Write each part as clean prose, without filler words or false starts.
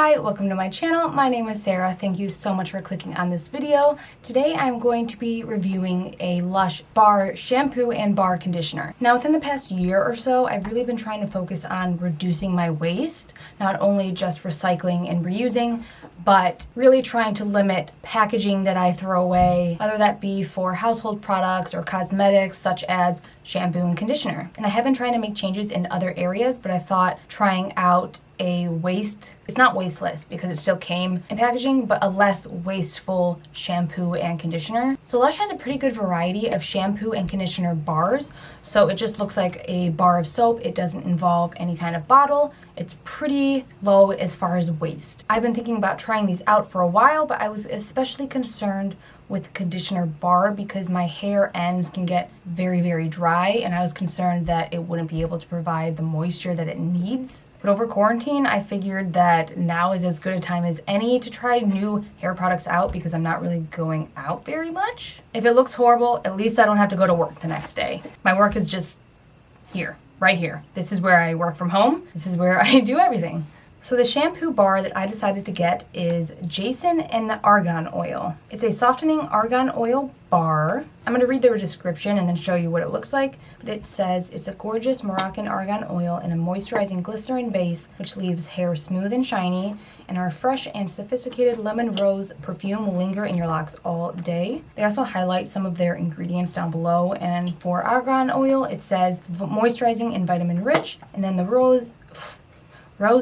Hi, welcome to my channel. My name is Sarah. Thank you so much for clicking on this video. Today I'm going to be reviewing a LUSH bar shampoo and bar conditioner. Now within the past year or so, I've really been trying to focus on reducing my waste, not only just recycling and reusing, but really trying to limit packaging that I throw away, whether that be for household products or cosmetics such as shampoo and conditioner. And I have been trying to make changes in other areas, but I thought trying out it's not wasteless because it still came in packaging, but a less wasteful shampoo and conditioner. So LUSH has a pretty good variety of shampoo and conditioner bars. So it just looks like a bar of soap. It doesn't involve any kind of bottle. It's pretty low as far as waste. I've been thinking about trying these out for a while, but I was especially concerned with the conditioner bar because my hair ends can get very, very dry, and I was concerned that it wouldn't be able to provide the moisture that it needs. But over quarantine, I figured that now is as good a time as any to try new hair products out because I'm not really going out very much. If it looks horrible, at least I don't have to go to work the next day. My work is just here, right here. This is where I work from home. This is where I do everything. So the shampoo bar that I decided to get is Jason and the Argan Oil. It's a softening argan oil bar. I'm going to read the description and then show you what it looks like. But it says it's a gorgeous Moroccan argan oil in a moisturizing glycerin base which leaves hair smooth and shiny, and our fresh and sophisticated lemon rose perfume will linger in your locks all day. They also highlight some of their ingredients down below, and for argan oil it says moisturizing and vitamin rich, and then the rose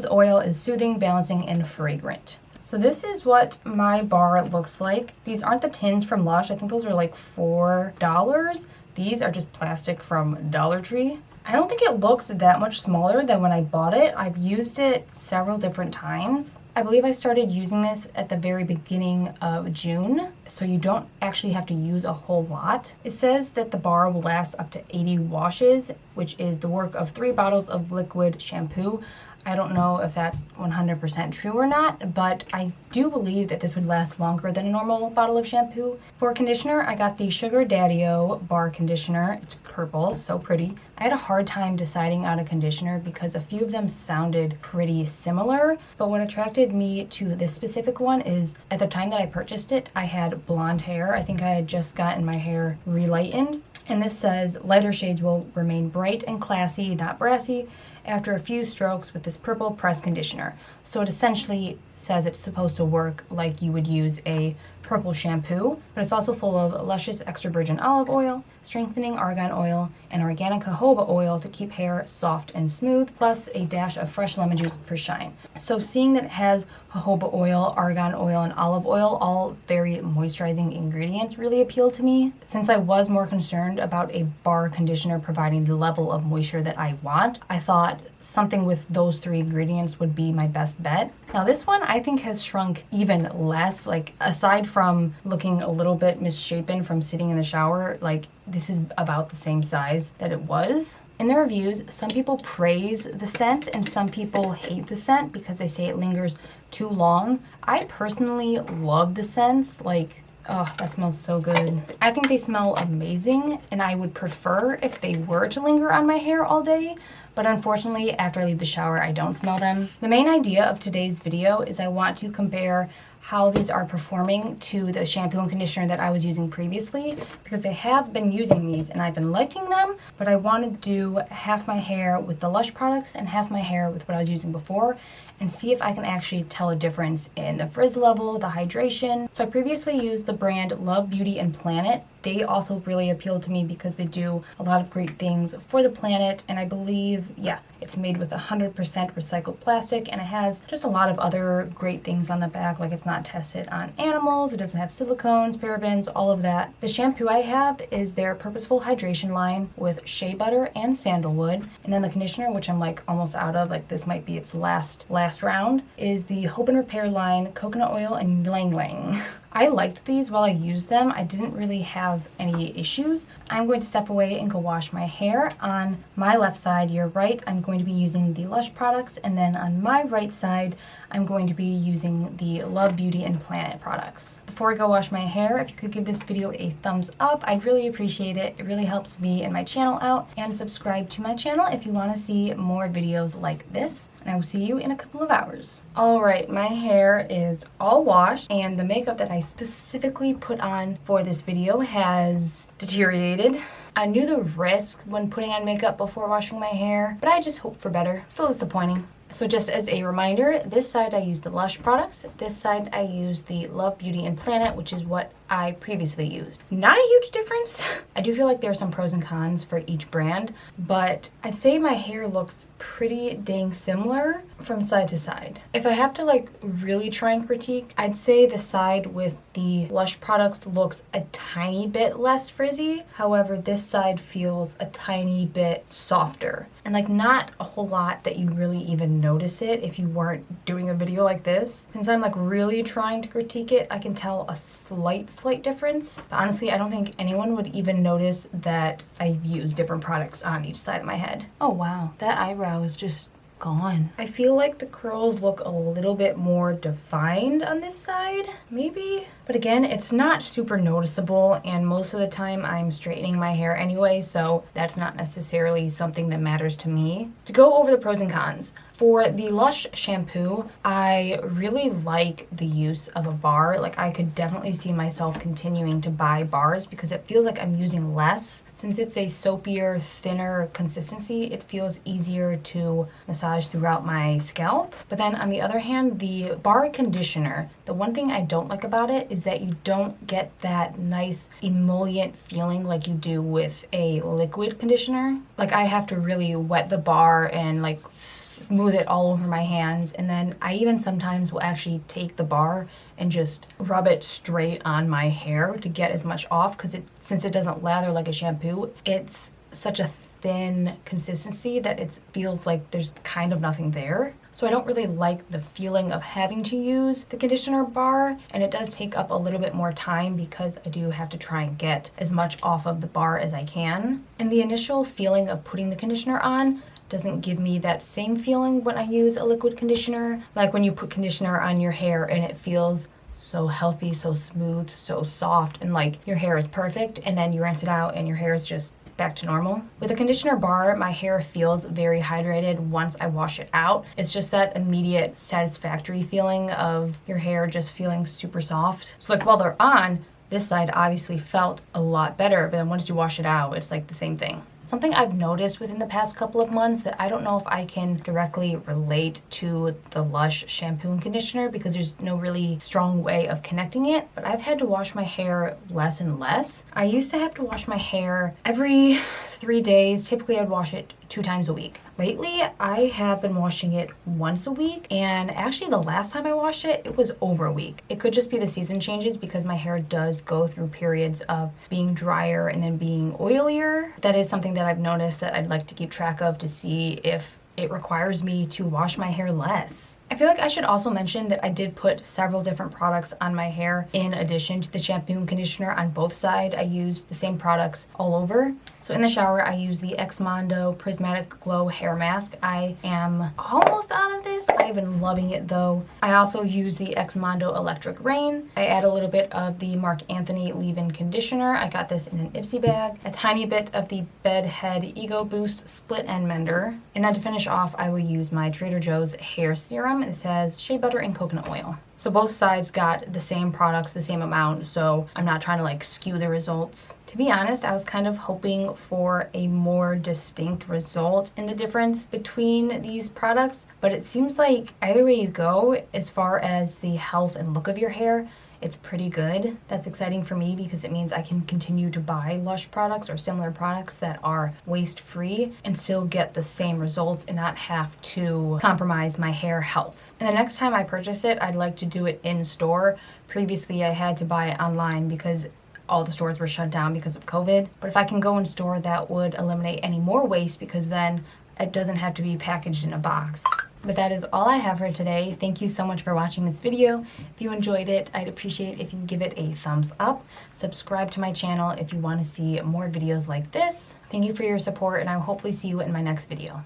oil is soothing, balancing, and fragrant. So this is what my bar looks like. These aren't the tins from LUSH. I think those are like $4. These are just plastic from Dollar Tree. I don't think it looks that much smaller than when I bought it. I've used it several different times. I believe I started using this at the very beginning of June, so you don't actually have to use a whole lot. It says that the bar will last up to 80 washes, which is the work of 3 bottles of liquid shampoo. I don't know if that's 100% true or not, but I do believe that this would last longer than a normal bottle of shampoo. For conditioner, I got the Sugar Daddio bar conditioner. It's purple, so pretty. I had a hard time deciding on a conditioner because a few of them sounded pretty similar, but what attracted me to this specific one is at the time that I purchased it, I had blonde hair. I think I had just gotten my hair relightened. And this says lighter shades will remain bright and classy, not brassy, after a few strokes with this purple press conditioner. So it essentially says it's supposed to work like you would use a purple shampoo, but it's also full of luscious extra virgin olive oil, strengthening argan oil, and organic jojoba oil to keep hair soft and smooth, plus a dash of fresh lemon juice for shine. So seeing that it has jojoba oil, argan oil, and olive oil, all very moisturizing ingredients, really appealed to me. Since I was more concerned about a bar conditioner providing the level of moisture that I want, I thought something with those 3 ingredients would be my best bet. Now this one I think has shrunk even less, like aside from looking a little bit misshapen from sitting in the shower, like this is about the same size that it was. In the reviews, some people praise the scent and some people hate the scent because they say it lingers too long. I personally love the scents, like, oh, that smells so good. I think they smell amazing, and I would prefer if they were to linger on my hair all day, but unfortunately, after I leave the shower, I don't smell them. The main idea of today's video is I want to compare how these are performing to the shampoo and conditioner that I was using previously, because I have been using these and I've been liking them, but I want to do half my hair with the LUSH products and half my hair with what I was using before and see if I can actually tell a difference in the frizz level, the hydration. So I previously used the brand Love Beauty and Planet. They also really appealed to me because they do a lot of great things for the planet, and I believe, yeah, it's made with 100% recycled plastic, and it has just a lot of other great things on the back, like it's not tested on animals, it doesn't have silicones, parabens, all of that. The shampoo I have is their Purposeful Hydration line with shea butter and sandalwood, and then the conditioner, which I'm like almost out of, like this might be its last round, is the Hope and Repair line, coconut oil and ylang ylang. I liked these while I used them. I didn't really have any issues. I'm going to step away and go wash my hair. On my left side, your right, I'm going to be using the LUSH products, and then on my right side, I'm going to be using the Love Beauty and Planet products. Before I go wash my hair, if you could give this video a thumbs up, I'd really appreciate it. It really helps me and my channel out, and subscribe to my channel if you want to see more videos like this, and I will see you in a couple of hours. Alright, my hair is all washed, and the makeup that I specifically put on for this video has deteriorated. I knew the risk when putting on makeup before washing my hair, but I just hoped for better. Still disappointing. So just as a reminder, this side I use the LUSH products, this side I use the Love Beauty and Planet, which is what I previously used. Not a huge difference. I do feel like there are some pros and cons for each brand, but I'd say my hair looks pretty dang similar from side to side. If I have to like really try and critique, I'd say the side with the LUSH products looks a tiny bit less frizzy. However, this side feels a tiny bit softer. And like not a whole lot that you'd really even notice it if you weren't doing a video like this. Since I'm like really trying to critique it, I can tell a slight difference. But honestly, I don't think anyone would even notice that I've used different products on each side of my head. Oh wow, that eyebrow is just gone. I feel like the curls look a little bit more defined on this side, maybe. But again, it's not super noticeable, and most of the time I'm straightening my hair anyway, so that's not necessarily something that matters to me. To go over the pros and cons, for the LUSH shampoo, I really like the use of a bar. Like I could definitely see myself continuing to buy bars because it feels like I'm using less. Since it's a soapier, thinner consistency, it feels easier to massage throughout my scalp. But then on the other hand, the bar conditioner, the one thing I don't like about it is that you don't get that nice emollient feeling like you do with a liquid conditioner. Like I have to really wet the bar and like smooth it all over my hands, and then I even sometimes will actually take the bar and just rub it straight on my hair to get as much off, because since it doesn't lather like a shampoo, it's such a thin consistency that it feels like there's kind of nothing there. So I don't really like the feeling of having to use the conditioner bar, and it does take up a little bit more time because I do have to try and get as much off of the bar as I can. And the initial feeling of putting the conditioner on doesn't give me that same feeling when I use a liquid conditioner. Like when you put conditioner on your hair and it feels so healthy, so smooth, so soft, and like your hair is perfect, and then you rinse it out and your hair is just back to normal. With a conditioner bar, my hair feels very hydrated once I wash it out. It's just that immediate satisfactory feeling of your hair just feeling super soft. So like while they're on, this side obviously felt a lot better, but then once you wash it out, it's like the same thing. Something I've noticed within the past couple of months that I don't know if I can directly relate to the LUSH shampoo and conditioner because there's no really strong way of connecting it, but I've had to wash my hair less and less. I used to have to wash my hair every 3 days. Typically I'd wash it 2 times a week. Lately, I have been washing it once a week, and actually the last time I washed it, it was over a week. It could just be the season changes because my hair does go through periods of being drier and then being oilier. That is something that I've noticed that I'd like to keep track of to see if it requires me to wash my hair less. I feel like I should also mention that I did put several different products on my hair in addition to the shampoo and conditioner on both sides. I used the same products all over. So in the shower, I use the Mondo Prismatic Glow Hair Mask. I am almost out of this. I've been loving it though. I also use the Mondo Electric Rain. I add a little bit of the Marc Anthony Leave-In Conditioner. I got this in an Ipsy bag. A tiny bit of the Bedhead Ego Boost Split End Mender. And then to finish off, I will use my Trader Joe's Hair Serum. It says shea butter and coconut oil. So both sides got the same products, the same amount, so I'm not trying to like skew the results. To be honest, I was kind of hoping for a more distinct result in the difference between these products, but it seems like either way you go, as far as the health and look of your hair, it's pretty good. That's exciting for me because it means I can continue to buy LUSH products or similar products that are waste-free and still get the same results and not have to compromise my hair health. And the next time I purchase it, I'd like to do it in store. Previously, I had to buy it online because all the stores were shut down because of COVID. But if I can go in store, that would eliminate any more waste because then it doesn't have to be packaged in a box. But that is all I have for today. Thank you so much for watching this video. If you enjoyed it, I'd appreciate if you give it a thumbs up. Subscribe to my channel if you want to see more videos like this. Thank you for your support, and I will hopefully see you in my next video.